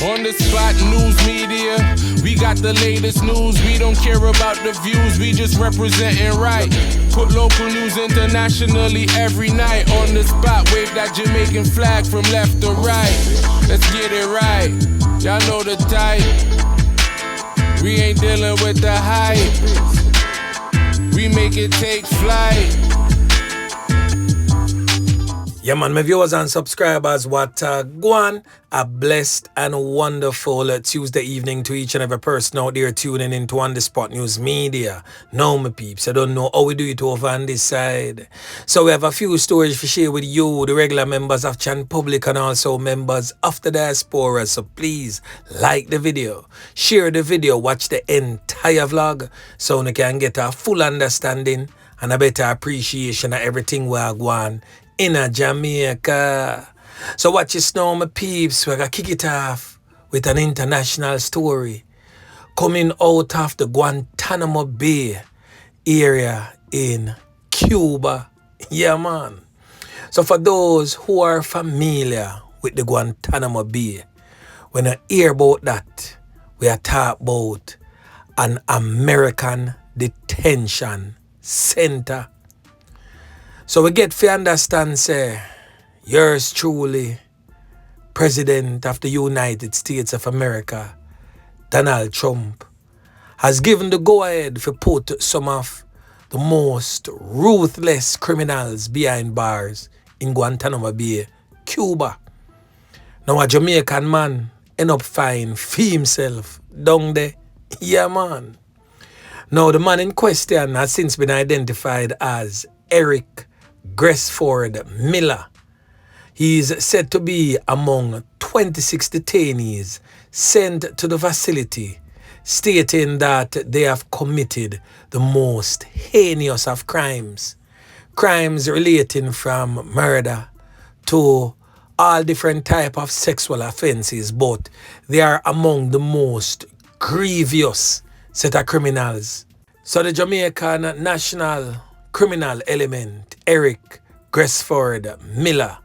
On the spot news media, we got the latest news. We don't care about the views, we just representing right. Put local news internationally every night. On the spot, wave that Jamaican flag from left to right. Let's get it right, y'all know the type. We ain't dealing with the hype, we make it take flight. Yeah, man, my viewers and subscribers, what go on. A blessed and wonderful Tuesday evening to each and every person out there tuning into On The Spot News Media. Now, my peeps, I don't know how we do it over on this side. So we have a few stories to share with you, the regular members of Chan Public and also members of the diaspora. So please like the video, share the video, watch the entire vlog so you can get a full understanding and a better appreciation of everything we are going in a Jamaica. So watch this now, my peeps. We're gonna kick it off with an international story coming out of the Guantanamo Bay area in Cuba. Yeah, man. So for those who are familiar with the Guantanamo Bay, when I hear about that, we are talking about an American detention center. So we get to understand, say, yours truly, President of the United States of America, Donald Trump, has given the go-ahead for put some of the most ruthless criminals behind bars in Guantanamo Bay, Cuba. Now a Jamaican man end up finding for himself down there. Yeah, man. Now the man in question has since been identified as Eric Gresford Miller. He is said to be among 26 detainees sent to the facility, stating that they have committed the most heinous of crimes. Crimes relating from murder to all different types of sexual offenses, but they are among the most grievous set of criminals. So the Jamaican National Criminal Element, Eric Gresford Miller,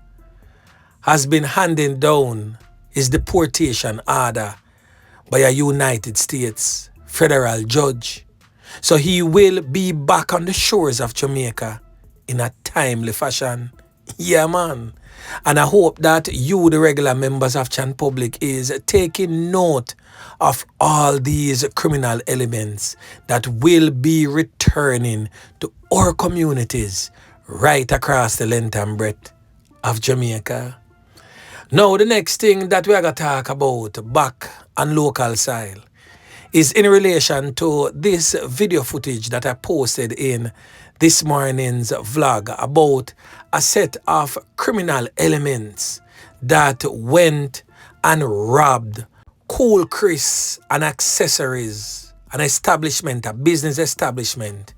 has been handing down his deportation order by a United States federal judge. So he will be back on the shores of Jamaica in a timely fashion. Yeah, man. And I hope that you, the regular members of Chan Public, is taking note of all these criminal elements that will be returning to our communities right across the length and breadth of Jamaica. Now, the next thing that we are going to talk about back on local soil is in relation to this video footage that I posted in this morning's vlog about a set of criminal elements that went and robbed Cool Chris and accessories, an establishment, a business establishment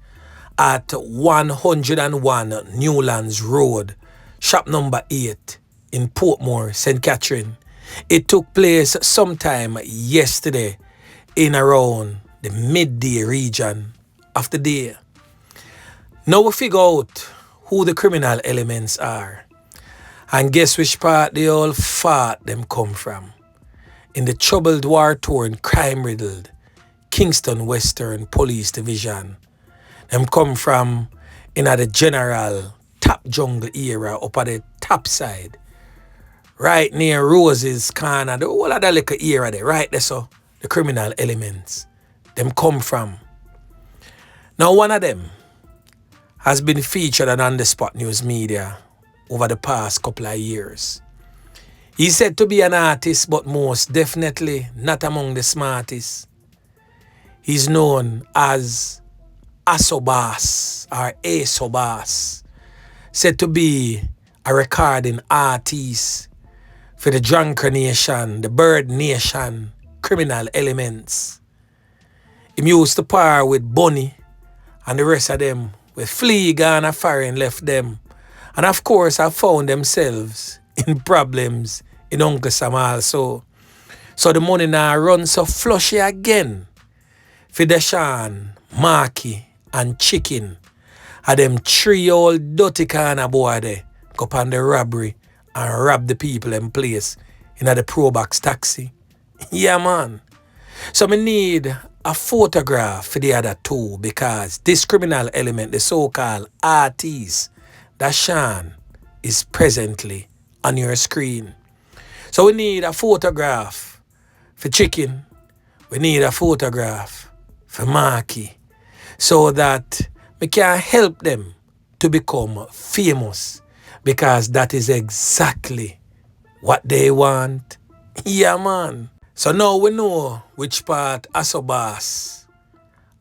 at 101 Newlands Road, shop number 8 in Portmore, St. Catherine. It took place sometime yesterday in around the midday region of the day. Now we figure out who the criminal elements are and guess which part they all fought them come from. In the troubled, war-torn, crime-riddled Kingston Western Police Division. Them come from in the general top jungle area up at the top side. Right near Rose's corner, the whole of the little area there, right there, so the criminal elements, them come from. Now one of them has been featured on the Spot News Media over the past couple of years. He's said to be an artist, but most definitely not among the smartest. He's known as A-Suh or A-Suh, said to be a recording artist for the Drunker Nation, the Bird Nation, criminal elements. He used to par with Bunny and the rest of them with Fleeg and Farin left them. And of course, have found themselves in problems in Uncle Sam also. So the money now run so flushy again for Deshaun, Marky and Chicken. And them 3 old dirty kind of boy there go on the robbery and rob the people in place in the Pro Box taxi. Yeah, man. So me need a photograph for the other two because this criminal element, the so-called artist, that Sean, is presently on your screen. So we need a photograph for Chicken. We need a photograph for Marky so that we can help them to become famous because that is exactly what they want. Yeah, man. So now we know which part A-Suh boss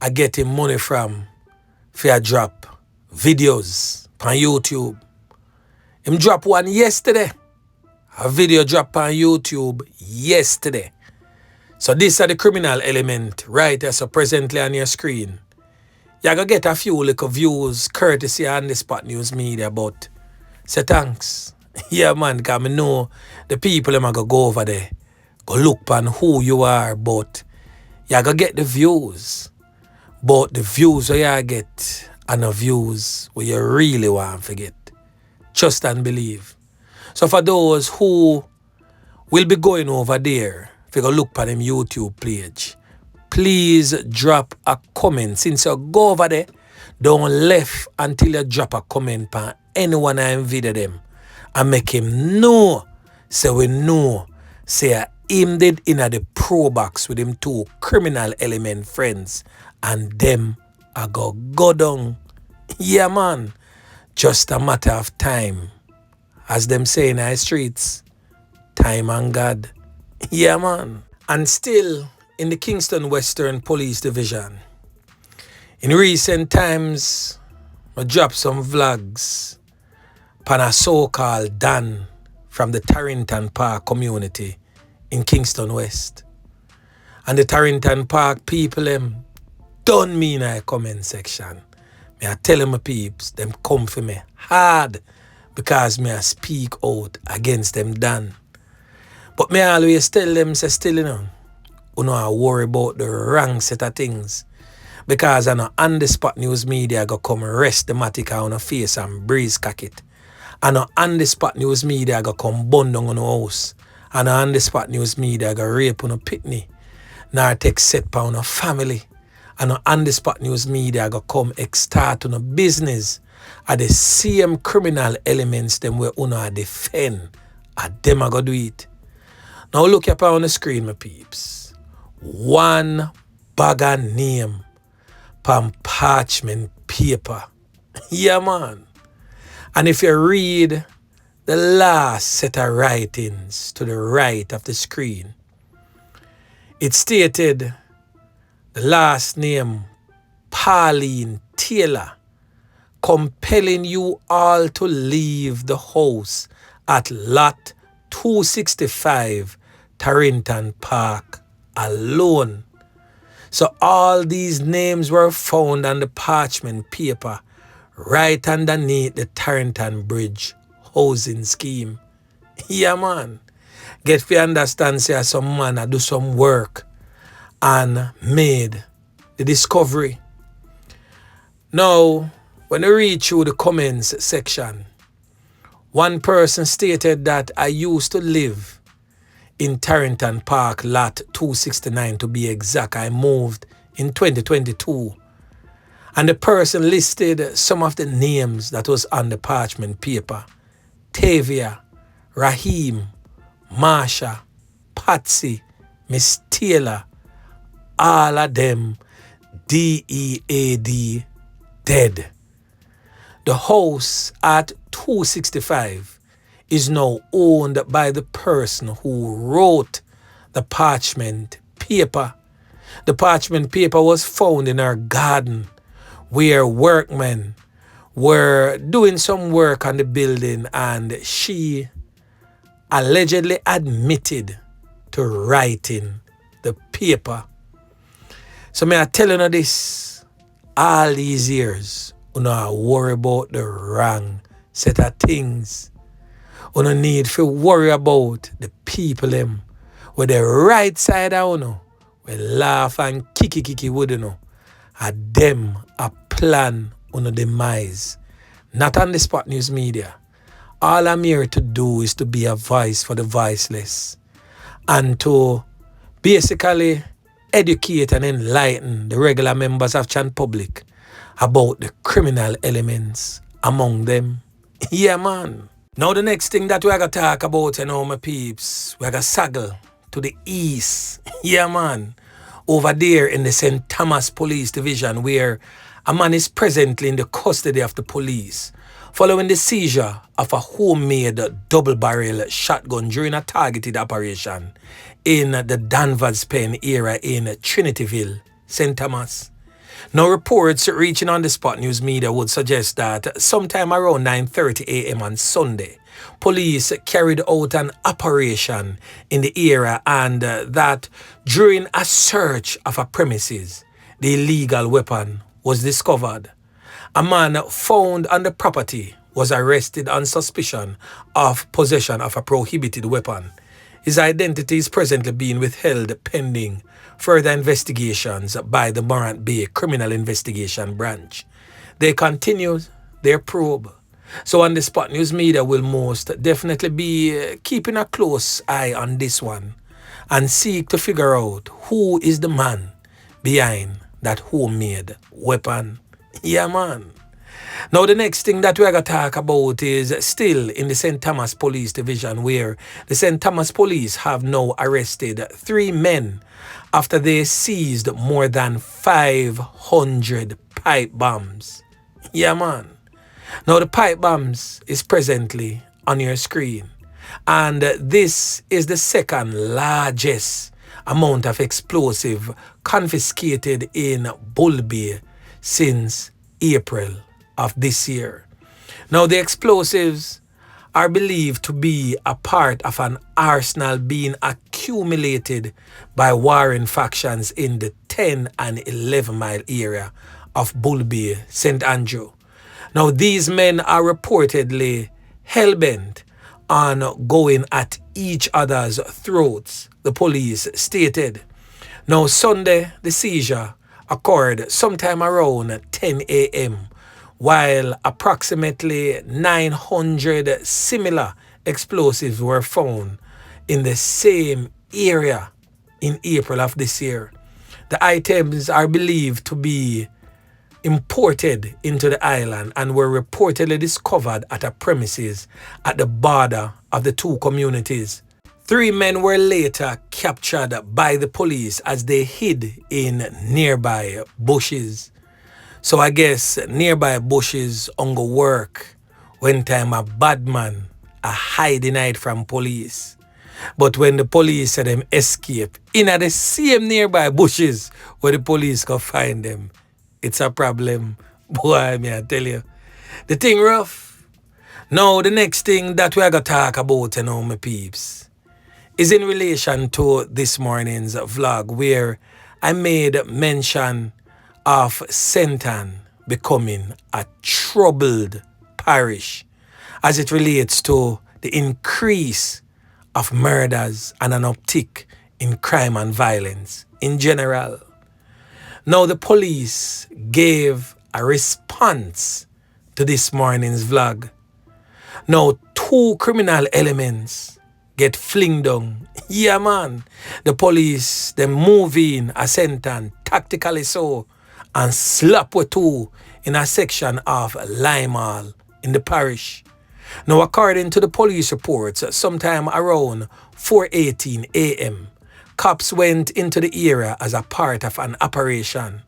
are getting money from for a drop videos on YouTube. Him drop one yesterday. A video drop on YouTube yesterday. So these are the criminal element right here, so presently on your screen. You're going to get a few little views courtesy on the Spot News Media, but say thanks. Yeah, man, because I know the people are going to go over there, go look on who you are, but you're going to get the views. But the views that you get are the views where you really want to get. Trust and believe. So for those who will be going over there, if you go look on them YouTube page, please drop a comment. Since you go over there, don't left until you drop a comment on anyone I video them and make him know. So we know. Say him did in the pro box with him two criminal element friends and them I go down. Yeah, man. Just a matter of time. As them say in the streets, time and God. Yeah, man. And still in the Kingston Western Police Division, in recent times, I dropped some vlogs upon a so-called Dan from the Tarrington Park community in Kingston West. And the Tarrington Park people, them done me in a comment section. Me I tell them my peeps, them come for me hard because me I speak out against them Dan. But me always tell them, say still, you know I worry about the wrong set of things. Because I know on the Spot News Media go come rest the matic on a face and breeze cock it. I know on the Spot News Media go come bun down on a house. I know on the Spot News Media go rape on a pitney. Nor take set pa on a family. I know on the Spot News Media go come start on a business. Are the same criminal elements them where uno defend. And them I go do it. Now look up on the screen, my peeps. One bag of name from parchment paper. Yeah, man. And if you read the last set of writings to the right of the screen, it stated the last name, Pauline Taylor, compelling you all to leave the house at lot 265 Tarrington Park alone. So all these names were found on the parchment paper right underneath the Tarrington Bridge housing scheme. Yeah, man. Get to understand, say some man do some work and made the discovery. Now, when I read through the comments section, one person stated that I used to live in Tarrington Park, lot 269 to be exact. I moved in 2022. And the person listed some of the names that was on the parchment paper. Tavia, Raheem, Marsha, Patsy, Miss Taylor, all of them DEAD dead. The house at 265 is now owned by the person who wrote the parchment paper. The parchment paper was found in her garden where workmen were doing some work on the building and she allegedly admitted to writing the paper. So may I tell you this, all these years, you know, worry about the wrong set of things. You don't need to worry about the people them with the right side of you, we laugh and kiki would you know. And them a plan on the demise. Not on the Spot News Media. All I'm here to do is to be a voice for the voiceless. And to basically educate and enlighten the regular members of Chan Public about the criminal elements among them. Yeah, man. Now the next thing that we're going to talk about, my peeps, we're going to saddle to the east. Yeah, man. Over there in the St. Thomas Police Division, where a man is presently in the custody of the police following the seizure of a homemade double-barrel shotgun during a targeted operation in the Danvers Pen area in Trinityville, St. Thomas. Now, reports reaching on the Spot News media would suggest that sometime around 9:30 a.m. on Sunday, police carried out an operation in the area and that during a search of a premises, the illegal weapon was discovered. A man found on the property was arrested on suspicion of possession of a prohibited weapon. His identity is presently being withheld pending further investigations by the Morant Bay Criminal Investigation Branch. They continue their probe. So on the Spot News media will most definitely be keeping a close eye on this one and seek to figure out who is the man behind that homemade weapon. Yeah, man. Now, the next thing that we're going to talk about is still in the St. Thomas Police Division, where the St. Thomas Police have now arrested 3 men after they seized more than 500 pipe bombs. Yeah, man. Now, the pipe bombs is presently on your screen. And this is the second largest amount of explosive confiscated in Bulby since April of this year. Now, the explosives are believed to be a part of an arsenal being accumulated by warring factions in the 10 and 11 mile area of Bulby, St. Andrew. Now, these men are reportedly hell-bent on going at each other's throats, the police stated. Now, Sunday, the seizure occurred sometime around 10 a.m., while approximately 900 similar explosives were found in the same area in April of this year. The items are believed to be imported into the island and were reportedly discovered at a premises at the border of the two communities. 3 men were later captured by the police as they hid in nearby bushes. So I guess nearby bushes on go work when time a bad man a hiding night from police. But when the police said them escape in the same nearby bushes where the police can find them, it's a problem. Boy, I tell you. The thing rough. Now, the next thing that we're going to talk about, my peeps, is in relation to this morning's vlog where I made mention of St. Ann becoming a troubled parish as it relates to the increase of murders and an uptick in crime and violence in general. Now, the police gave a response to this morning's vlog. Now, 2 criminal elements get flinged down. Yeah, man. The police, they move in a St. Ann, tactically so, and slap with 2 in a section of Limal in the parish. Now, according to the police reports, sometime around 4:18 a.m., Copz went into the area as a part of an operation.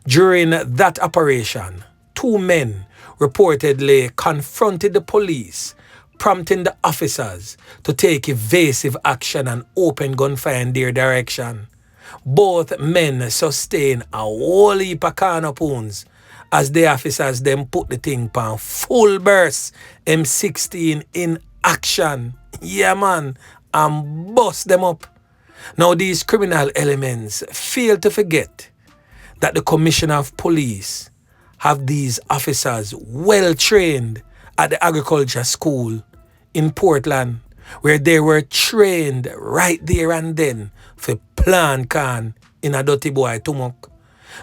During that operation, 2 men reportedly confronted the police, prompting the officers to take evasive action and open gunfire in their direction. Both men sustained a whole heap of corner wounds as the officers then put the thing on full burst M16 in action. Yeah, man, and bust them up. Now, these criminal elements fail to forget that the Commissioner of Police have these officers well trained at the agriculture school in Portland, where they were trained right there and then for plan can in a dirty boy tumok.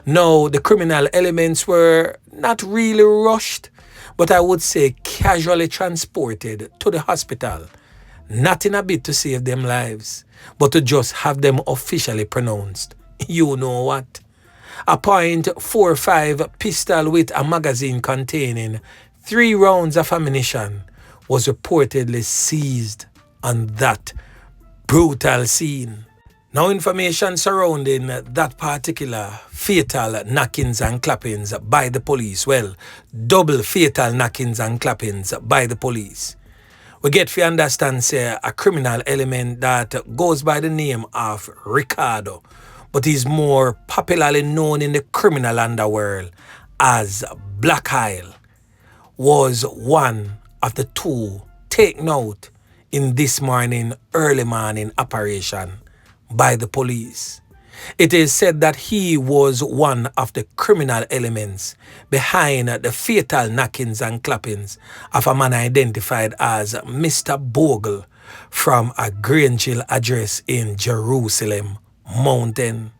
Now, the criminal elements were not really rushed, but I would say casually transported to the hospital. not in a bid to save them lives, but to just have them officially pronounced. You know what? A .45 pistol with a magazine containing 3 rounds of ammunition was reportedly seized on that brutal scene. Now, information surrounding that particular fatal knockings and clappings by the police, well, double fatal knockings and clappings by the police. We get to understand, say, a criminal element that goes by the name of Ricardo, but is more popularly known in the criminal underworld as Black Isle, was one of the 2 taken out in this early morning operation by the police. It is said that he was one of the criminal elements behind the fatal knockings and clappings of a man identified as Mr. Bogle from a Grangeville address in Jerusalem Mountain.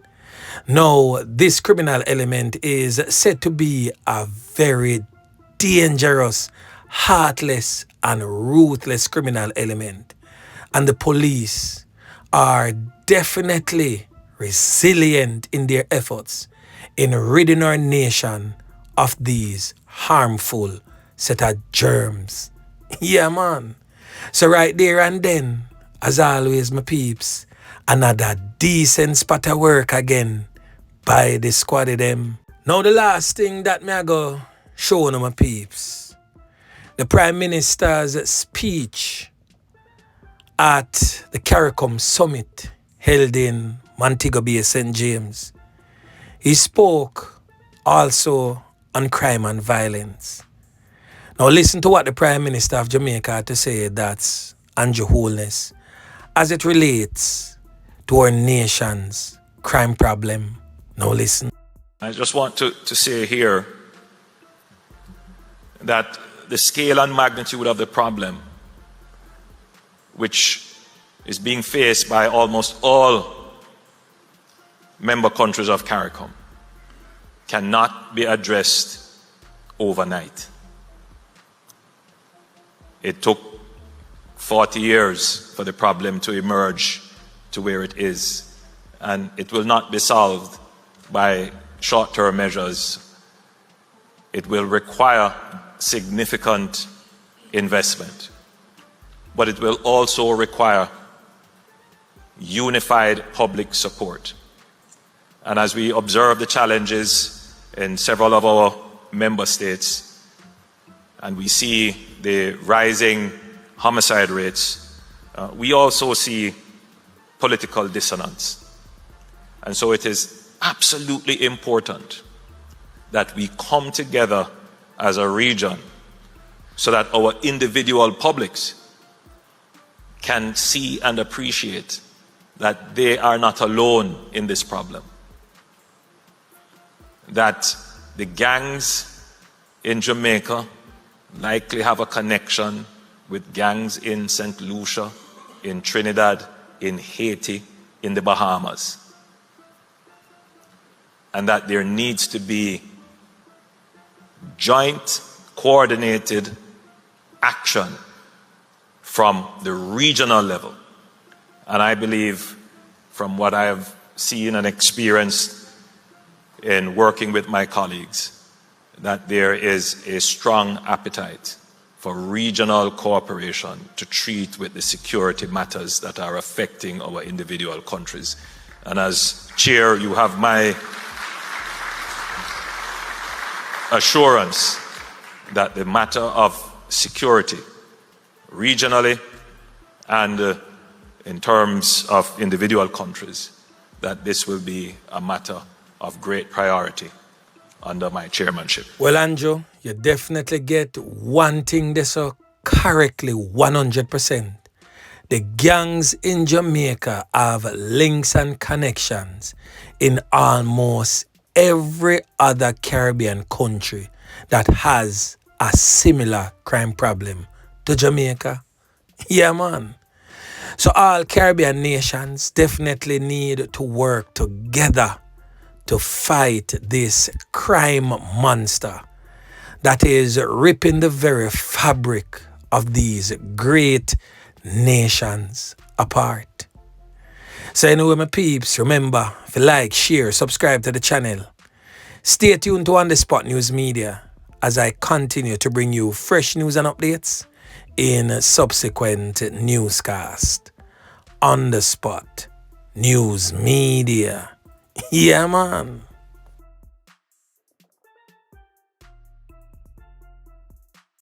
Now, this criminal element is said to be a very dangerous, heartless, and ruthless criminal element. And the police are definitely resilient in their efforts in ridding our nation of these harmful set of germs. Yeah, man. So right there and then, as always, my peeps, another decent spot of work again by the squad of them. Now the last thing that me I go show on my peeps, the Prime Minister's speech at the CARICOM Summit held in Montego Bay, St. James. He spoke also on crime and violence. Now listen to what the Prime Minister of Jamaica had to say, that's Andrew Holness, as it relates to our nation's crime problem. Now listen. I just want to say here that the scale and magnitude of the problem, which is being faced by almost all member countries of CARICOM, cannot be addressed overnight. It took 40 years for the problem to emerge to where it is, and it will not be solved by short-term measures. It will require significant investment, but it will also require unified public support. And as we observe the challenges in several of our member states, and we see the rising homicide rates, we also see political dissonance. And so it is absolutely important that we come together as a region so that our individual publics can see and appreciate that they are not alone in this problem. That the gangs in Jamaica likely have a connection with gangs in St. Lucia, in Trinidad, in Haiti, in the Bahamas. And that there needs to be joint, coordinated action from the regional level. And I believe, from what I have seen and experienced in working with my colleagues, that there is a strong appetite for regional cooperation to treat with the security matters that are affecting our individual countries. And as chair, you have my assurance that the matter of security, regionally and in terms of individual countries, that this will be a matter of great priority under my chairmanship. Well, Andrew, you definitely get one thing there so correctly, 100%. The gangs in Jamaica have links and connections in almost every other Caribbean country that has a similar crime problem to Jamaica. Yeah, man. So all Caribbean nations definitely need to work together to fight this crime monster that is ripping the very fabric of these great nations apart. So anyway, my peeps, remember, if you like, share, subscribe to the channel. Stay tuned to On The Spot News Media as I continue to bring you fresh news and updates in subsequent newscast. On The Spot News Media. Yeah, man.